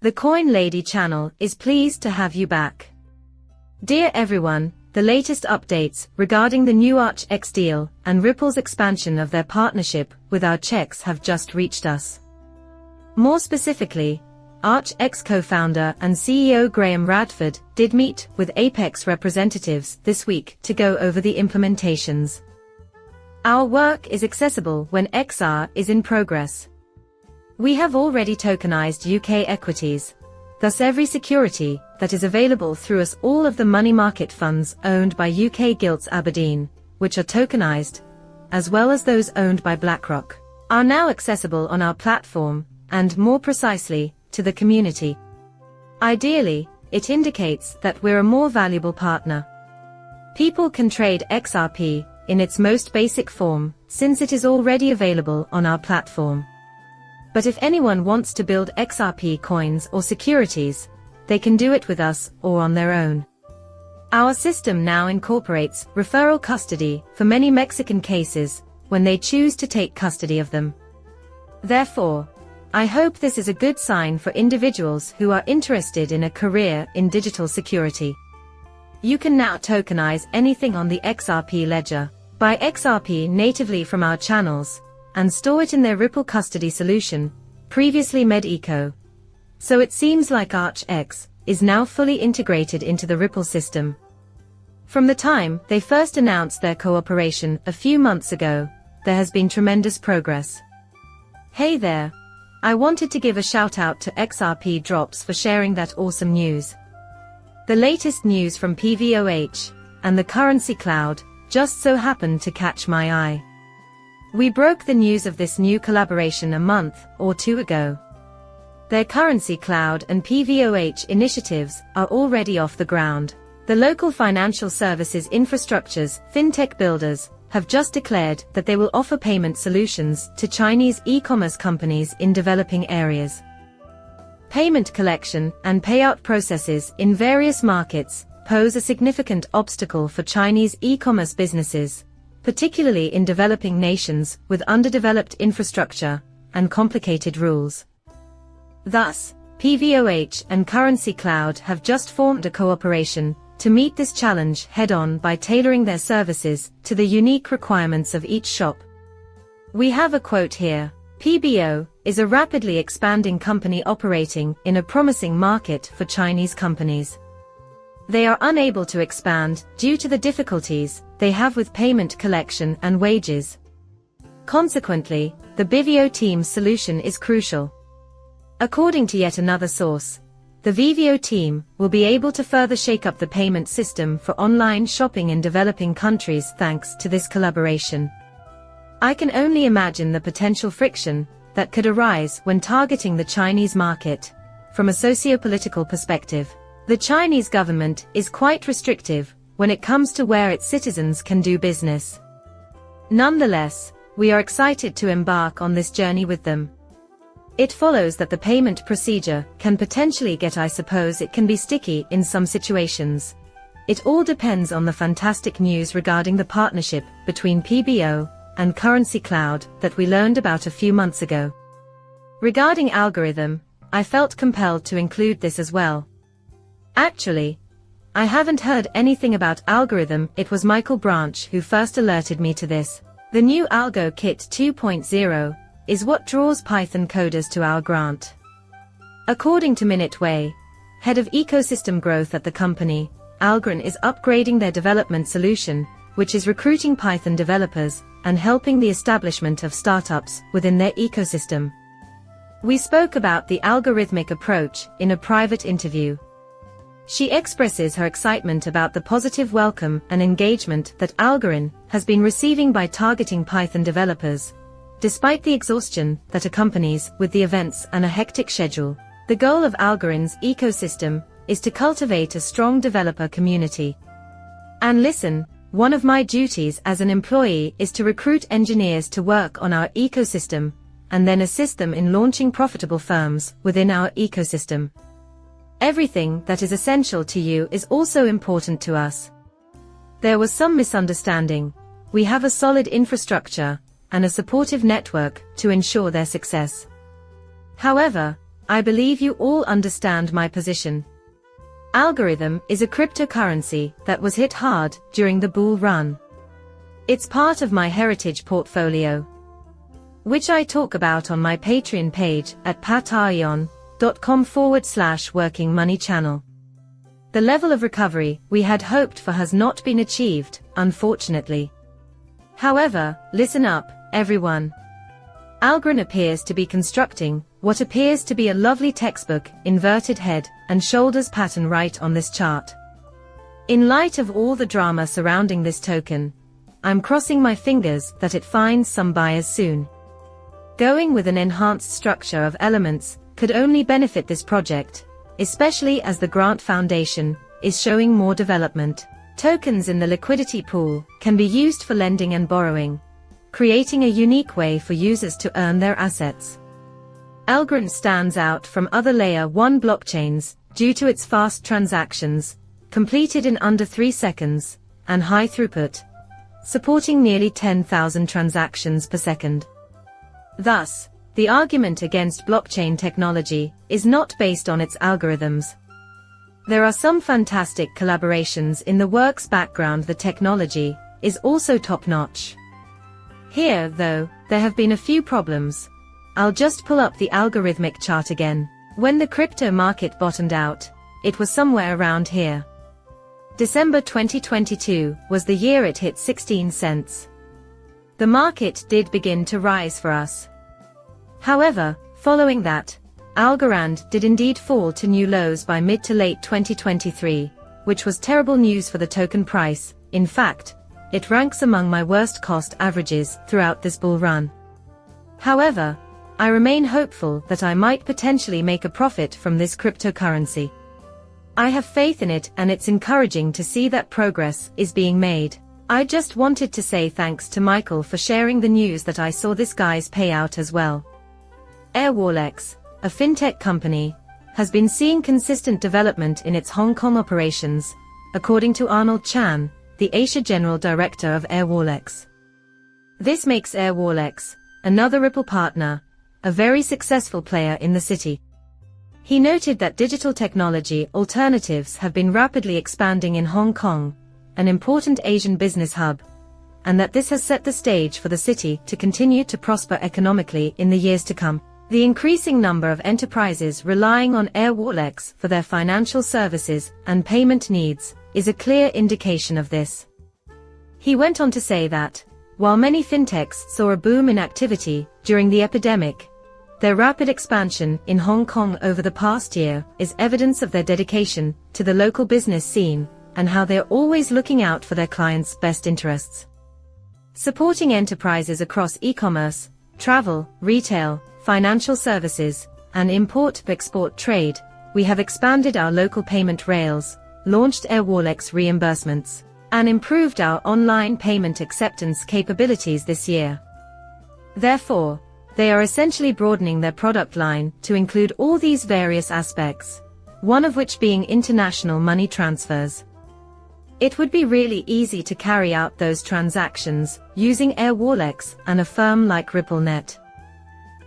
The Coin Lady channel is pleased to have you back. Dear everyone, the latest updates regarding the new ArchX deal and Ripple's expansion of their partnership with ArchX have just reached us. More specifically, ArchX co-founder and CEO Graham Radford did meet with Apex representatives this week to go over the implementations. Our work is accessible when XR is in progress. We have already tokenized UK equities, thus every security that is available through us. All of the money market funds owned by UK Gilts Aberdeen, which are tokenized, as well as those owned by BlackRock, are now accessible on our platform, and more precisely, to the community. Ideally, it indicates that we're a more valuable partner. People can trade XRP in its most basic form, since it is already available on our platform. But if anyone wants to build XRP coins or securities, they can do it with us or on their own. Our system now incorporates referral custody for many Mexican cases when they choose to take custody of them. Therefore, I hope this is a good sign for individuals who are interested in a career in digital security. You can now tokenize anything on the XRP ledger, buy XRP natively from our channels, and store it in their Ripple custody solution, previously MedEco. So it seems like ArchX is now fully integrated into the Ripple system. From the time they first announced their cooperation a few months ago, there has been tremendous progress. Hey there! I wanted to give a shout out to XRP Drops for sharing that awesome news. The latest news from PVOH and the Currency Cloud just so happened to catch my eye. We broke the news of this new collaboration a month or two ago. Their Currency Cloud and PVOH initiatives are already off the ground. The local financial services infrastructures, fintech builders, have just declared that they will offer payment solutions to Chinese e-commerce companies in developing areas. Payment collection and payout processes in various markets pose a significant obstacle for Chinese e-commerce businesses, particularly in developing nations with underdeveloped infrastructure and complicated rules. Thus, PVOH and Currency Cloud have just formed a cooperation to meet this challenge head-on by tailoring their services to the unique requirements of each shop. We have a quote here: PBO is a rapidly expanding company operating in a promising market for Chinese companies. They are unable to expand due to the difficulties they have with payment collection and wages. Consequently, the BVO team's solution is crucial. According to yet another source, the VVO team will be able to further shake up the payment system for online shopping in developing countries thanks to this collaboration. I can only imagine the potential friction that could arise when targeting the Chinese market. From a socio-political perspective, the Chinese government is quite restrictive when it comes to where its citizens can do business. Nonetheless, we are excited to embark on this journey with them. It follows that the payment procedure can potentially get, I suppose it can be sticky in some situations. It all depends on the fantastic news regarding the partnership between PBO and Currency Cloud that we learned about a few months ago. Regarding algorithm, I felt compelled to include this as well. Actually, I haven't heard anything about algorithm. It was Michael Branch who first alerted me to this. The new Algo Kit 2.0 is what draws Python coders to our grant. According to Minute Wei, head of ecosystem growth at the company, Algorithm is upgrading their development solution, which is recruiting Python developers and helping the establishment of startups within their ecosystem. We spoke about the algorithmic approach in a private interview. She expresses her excitement about the positive welcome and engagement that Algorithm has been receiving by targeting Python developers. Despite the exhaustion that accompanies with the events and a hectic schedule, the goal of Algorithm's ecosystem is to cultivate a strong developer community. And listen, one of my duties as an employee is to recruit engineers to work on our ecosystem, and then assist them in launching profitable firms within our ecosystem. Everything that is essential to you is also important to us. There was some misunderstanding. We have a solid infrastructure and a supportive network to ensure their success. However, I believe you all understand my position. Algorithm is a cryptocurrency that was hit hard during the bull run. It's part of my heritage portfolio, which I talk about on my Patreon page at patreon.com/working money channel. The level of recovery we had hoped for has not been achieved, unfortunately. However, listen up, everyone. Algorand appears to be constructing what appears to be a lovely textbook inverted head and shoulders pattern right on this chart. In light of all the drama surrounding this token, I'm crossing my fingers that it finds some buyers soon. Going with an enhanced structure of elements could only benefit this project, especially as the Grant Foundation is showing more development. Tokens in the liquidity pool can be used for lending and borrowing, creating a unique way for users to earn their assets. Algorand stands out from other Layer 1 blockchains due to its fast transactions, completed in under 3 seconds, and high throughput, supporting nearly 10,000 transactions per second. Thus, the argument against blockchain technology is not based on its algorithms. There are some fantastic collaborations in the works background. The technology is also top-notch. Here, though, there have been a few problems. I'll just pull up the algorithmic chart again. When the crypto market bottomed out, it was somewhere around here. December 2022 was the year it hit 16 cents. The market did begin to rise for us. However, following that, Algorand did indeed fall to new lows by mid to late 2023, which was terrible news for the token price. In fact, it ranks among my worst cost averages throughout this bull run. However, I remain hopeful that I might potentially make a profit from this cryptocurrency. I have faith in it, and it's encouraging to see that progress is being made. I just wanted to say thanks to Michael for sharing the news that I saw this guy's payout as well. Airwallex, a fintech company, has been seeing consistent development in its Hong Kong operations, according to Arnold Chan, the Asia General Director of Airwallex. This makes Airwallex, another Ripple partner, a very successful player in the city. He noted that digital technology alternatives have been rapidly expanding in Hong Kong, an important Asian business hub, and that this has set the stage for the city to continue to prosper economically in the years to come. The increasing number of enterprises relying on Airwallex for their financial services and payment needs is a clear indication of this. He went on to say that, while many fintechs saw a boom in activity during the epidemic, their rapid expansion in Hong Kong over the past year is evidence of their dedication to the local business scene and how they're always looking out for their clients' best interests. Supporting enterprises across e-commerce, travel, retail, financial services, and import-export trade, we have expanded our local payment rails, launched Airwallex reimbursements, and improved our online payment acceptance capabilities this year. Therefore, they are essentially broadening their product line to include all these various aspects, one of which being international money transfers. It would be really easy to carry out those transactions using Airwallex and a firm like RippleNet.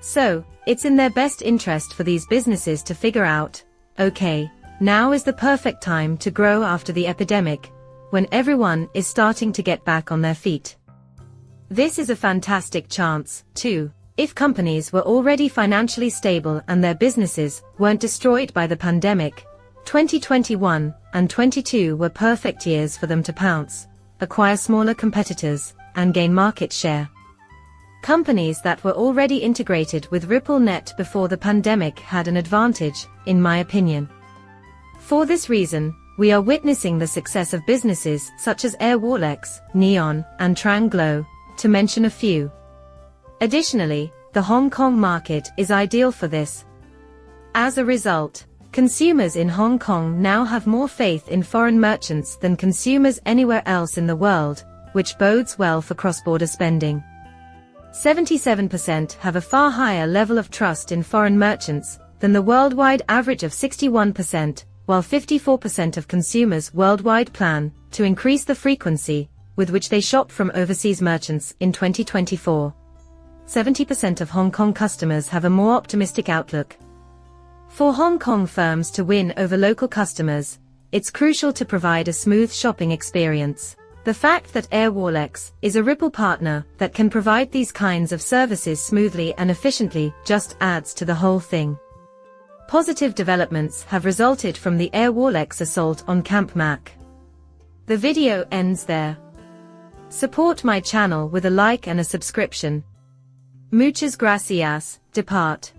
So, it's in their best interest for these businesses to figure out, okay, now is the perfect time to grow after the epidemic, when everyone is starting to get back on their feet. This is a fantastic chance, too. If companies were already financially stable and their businesses weren't destroyed by the pandemic, 2021 and 22 were perfect years for them to pounce, acquire smaller competitors, and gain market share. Companies that were already integrated with RippleNet before the pandemic had an advantage, in my opinion. For this reason, we are witnessing the success of businesses such as Airwallex, Neon, and Tranglo, to mention a few. Additionally, the Hong Kong market is ideal for this. As a result, consumers in Hong Kong now have more faith in foreign merchants than consumers anywhere else in the world, which bodes well for cross-border spending. 77% have a far higher level of trust in foreign merchants than the worldwide average of 61%, while 54% of consumers worldwide plan to increase the frequency with which they shop from overseas merchants in 2024. 70% of Hong Kong customers have a more optimistic outlook. For Hong Kong firms to win over local customers, it's crucial to provide a smooth shopping experience. The fact that Airwallex is a Ripple partner that can provide these kinds of services smoothly and efficiently just adds to the whole thing. Positive developments have resulted from the Airwallex assault on Camp Mac. The video ends there. Support my channel with a like and a subscription. Muchas gracias, depart.